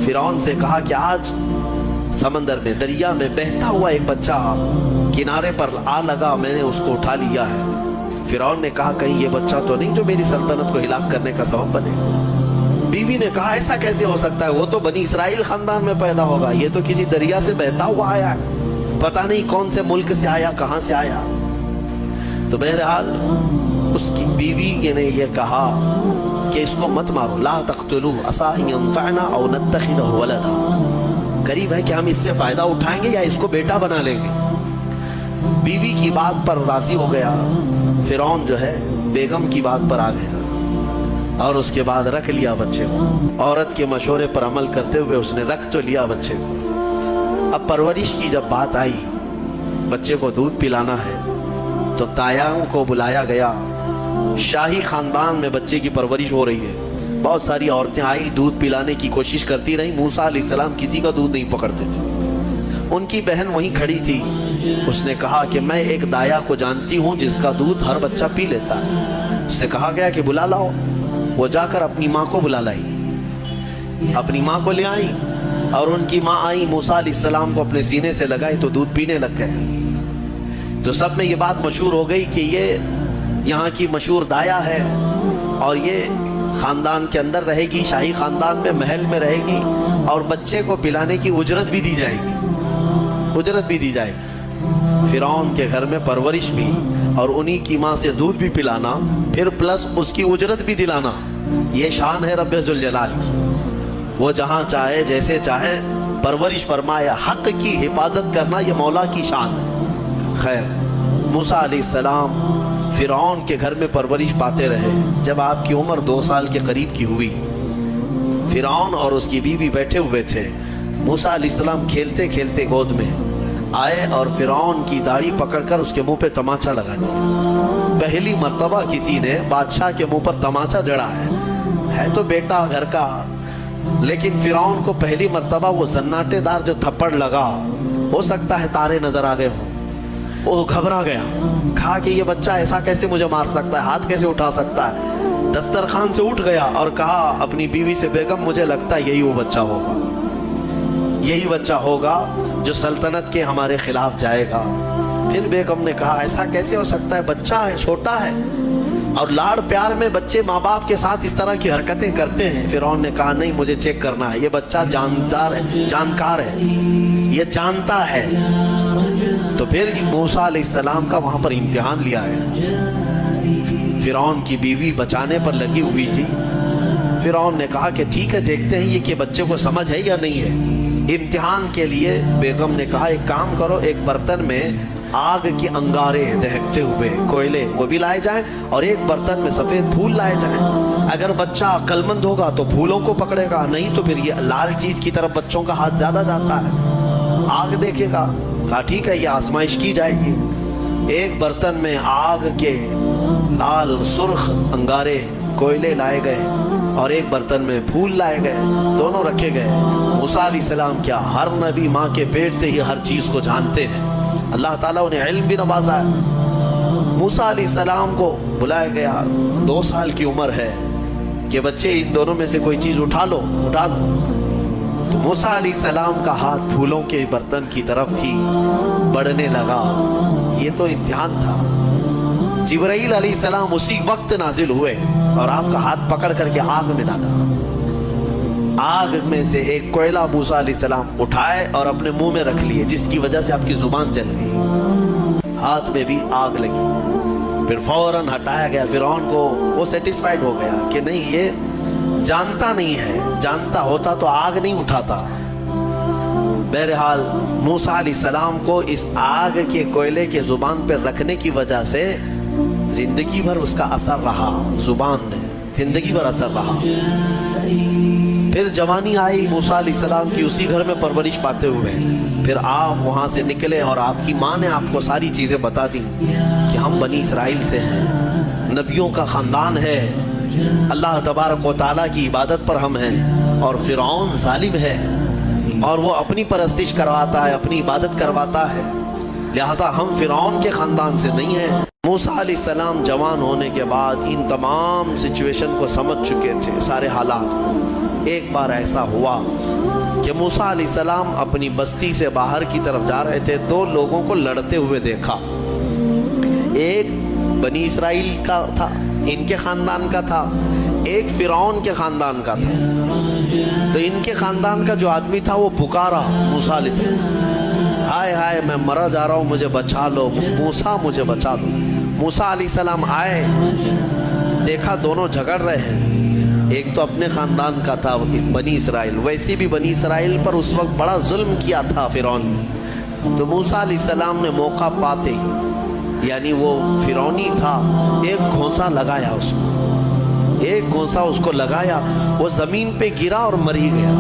فرعون سے کہا کہ آج سمندر میں دریا میں بہتا ہوا ایک بچہ کنارے پر آ لگا، میں نے اس کو اٹھا لیا ہے۔ فرعون نے کہا کہیں یہ بچہ تو نہیں جو میری سلطنت کو ہلاک کرنے کا سبب بنے۔ بیوی نے کہا ایسا کیسے ہو سکتا ہے، وہ تو بنی اسرائیل خاندان میں پیدا ہوگا، یہ تو کسی دریا سے بہتا ہوا آیا ہے، پتہ نہیں کون سے ملک سے آیا، کہاں سے آیا۔ تو بہرحال اس کی بیوی نے یہ کہا کہ اس کو مت مارو، لا تقتلوه عسى ان ينفعنا او نتخذه ولدا، قریب ہے کہ ہم اس سے فائدہ اٹھائیں گے یا اس کو بیٹا بنا لیں گے۔ بیوی کی بات پر راضی ہو گیا، فرعون جو ہے بیگم کی بات پر آ گیا اور اس کے بعد رکھ لیا بچے کو۔ عورت کے مشورے پر عمل کرتے ہوئے اس نے رکھ تو لیا بچے کو۔ اب پرورش کی جب بات آئی، بچے کو دودھ پلانا ہے، تو دایاں کو بلایا گیا۔ شاہی خاندان میں بچے کی پرورش ہو رہی ہے، بہت ساری عورتیں آئی، دودھ پلانے کی کوشش کرتی رہی۔ موسیٰ علیہ السلام کسی کا دودھ نہیں پکڑتے تھے۔ ان کی بہن وہیں کھڑی تھی، اس نے کہا کہ میں ایک دایا کو جانتی ہوں جس کا دودھ ہر بچہ پی لیتا ہے۔ اس سے کہا گیا کہ بلا لاؤ۔ وہ جا کر اپنی ماں کو بلا لائی، اپنی ماں کو لے آئی، اور ان کی ماں آئی، موسیٰ علیہ السلام کو اپنے سینے سے لگائی تو دودھ پینے لگ گئے۔ تو سب میں یہ بات مشہور ہو گئی کہ یہ یہاں کی مشہور دایا ہے اور یہ خاندان کے اندر رہے گی، شاہی خاندان میں محل میں رہے گی، اور بچے کو پلانے کی اجرت بھی دی جائے گی، اجرت بھی دی جائے گی۔ فرعون کے گھر میں پرورش بھی اور انہی کی ماں سے دودھ بھی پلانا، پھر پلس اس کی اجرت بھی دلانا، یہ شان ہے رب ذوالجلال کی۔ وہ جہاں چاہے جیسے چاہے پرورش فرمائے، حق کی حفاظت کرنا یہ مولا کی شان ہے۔ خیر، موسیٰ علیہ السلام فرعون کے گھر میں پرورش پاتے رہے۔ جب آپ کی عمر 2 سال کے قریب کی ہوئی، فرعون اور اس کی بیوی بیٹھے ہوئے تھے، موسیٰ علیہ السلام کھیلتے کھیلتے گود میں آئے اور فرعون کی داڑھی پکڑ کر اس کے منہ پہ تماچا لگا دیا۔ پہلی مرتبہ کسی نے بادشاہ کے منہ پر تماچا جڑا ہے تو بیٹا گھر کا، لیکن فرعون کو پہلی مرتبہ وہ زناٹے دار جو تھپڑ لگا، ہو سکتا ہے تارے نظر آ گئے ہوں، وہ گھبرا گیا، کہا کہ یہ بچہ ایسا کیسے مجھے مار سکتا ہے، ہاتھ کیسے اٹھا سکتا ہے۔ دسترخوان سے اٹھ گیا اور کہا اپنی بیوی سے، بیگم مجھے لگتا ہے یہی وہ بچہ ہوگا، یہی بچہ ہوگا جو سلطنت کے ہمارے خلاف جائے گا۔ پھر بیگم نے کہا ایسا کیسے ہو سکتا ہے، بچہ ہے، چھوٹا ہے، اور لاڑ پیار میں بچے ماں باپ کے ساتھ اس طرح کی حرکتیں کرتے ہیں۔ فرعون نے کہا نہیں، مجھے چیک کرنا ہے، یہ بچہ جانکار ہے، یہ جانتا ہے۔ تو پھر موسیٰ علیہ السلام کا وہاں پر امتحان لیا ہے۔ فرعون کی بیوی بچانے پر لگی ہوئی تھی۔ فرعون نے کہا کہ ٹھیک ہے، دیکھتے ہیں یہ کہ بچے کو سمجھ ہے یا نہیں ہے۔ امتحان کے لیے بیگم نے کہا ایک کام کرو، ایک برتن میں آگ کی انگارے دہکتے ہوئے کوئلے وہ بھی لائے جائیں، اور ایک برتن میں سفید پھول لائے جائیں۔ اگر بچہ عقل مند ہوگا تو پھولوں کو پکڑے گا، نہیں تو پھر یہ لال چیز کی طرف بچوں کا ہاتھ زیادہ جاتا ہے، آگ دیکھے گا۔ کہا ٹھیک ہے، یہ آزمائش کی جائے گی۔ ایک برتن میں آگ کے لال سرخ انگارے کوئلے لائے گئے اور ایک برتن میں پھول لائے گئے، دونوں رکھے گئے۔ موسیٰ علیہ السلام کیا، ہر نبی ماں کے پیٹ سے ہی ہر چیز کو جانتے ہیں، اللہ تعالیٰ انہیں علم بھی نوازا ہے۔ موسیٰ علیہ السلام کو بلایا گیا، 2 سال کی عمر ہے، کہ بچے ان دونوں میں سے کوئی چیز اٹھا لو۔ تو موسیٰ علیہ السلام کا ہاتھ پھولوں کے برتن کی طرف ہی بڑھنے لگا۔ یہ تو امتحان تھا۔ جبرائیل علیہ السلام اسی وقت نازل ہوئے اور آپ کا ہاتھ پکڑ کر کے آگ میں ڈالا۔ آگ میں سے ایک کوئلہ موسیٰ علیہ السلام اٹھائے اور اپنے منہ میں رکھ لیے، جس کی وجہ سے آپ کی زبان جل گئی، ہاتھ میں بھی آگ لگی۔ پھر فوراً ہٹایا گیا۔ فرعون کو وہ سیٹسفائیڈ ہو گیا کہ نہیں، یہ جانتا نہیں ہے، جانتا ہوتا تو آگ نہیں اٹھاتا۔ بہرحال موسیٰ علیہ السلام کو اس آگ کے کوئلے کے زبان پر رکھنے کی وجہ سے زندگی بھر اس کا اثر رہا، زبان نے زندگی بھر اثر رہا۔ پھر جوانی آئی موسیٰ علیہ السلام کی، اسی گھر میں پرورش پاتے ہوئے۔ پھر آپ وہاں سے نکلے اور آپ کی ماں نے آپ کو ساری چیزیں بتا دی کہ ہم بنی اسرائیل سے ہیں، نبیوں کا خاندان ہے، اللہ تبارک و تعالیٰ کی عبادت پر ہم ہیں، اور فرعون ظالم ہے اور وہ اپنی پرستش کرواتا ہے، اپنی عبادت کرواتا ہے، لہذا ہم فرعون کے خاندان سے نہیں ہیں۔ موسیٰ علیہ السلام جوان ہونے کے بعد ان تمام سچویشن کو سمجھ چکے تھے، سارے حالات، ایک بار ایسا ہوا کہ موسیٰ علیہ السلام اپنی بستی سے باہر کی طرف جا رہے تھے، دو لوگوں کو لڑتے ہوئے دیکھا. ایک بنی اسرائیل کا تھا، ان کے خاندان کا تھا، ایک فرعون کے خاندان کا تھا. تو ان کے خاندان کا جو آدمی تھا وہ پکارا موسیٰ علیہ السلام، ہائے ہائے میں مرا جا رہا ہوں، مجھے بچا لو موسیٰ، مجھے بچا لو. موسیٰ علیہ السلام آئے، دیکھا دونوں جھگڑ رہے ہیں. ایک تو اپنے خاندان کا تھا بنی اسرائیل، ویسے بھی بنی اسرائیل پر اس وقت بڑا ظلم کیا تھا فرعون نے. تو موسیٰ علیہ السلام نے موقع پاتے ہی، یعنی وہ فرعونی تھا، ایک گھونسا لگایا اس کو، ایک گھونسا اس کو لگایا، وہ زمین پہ گرا اور مر ہی گیا.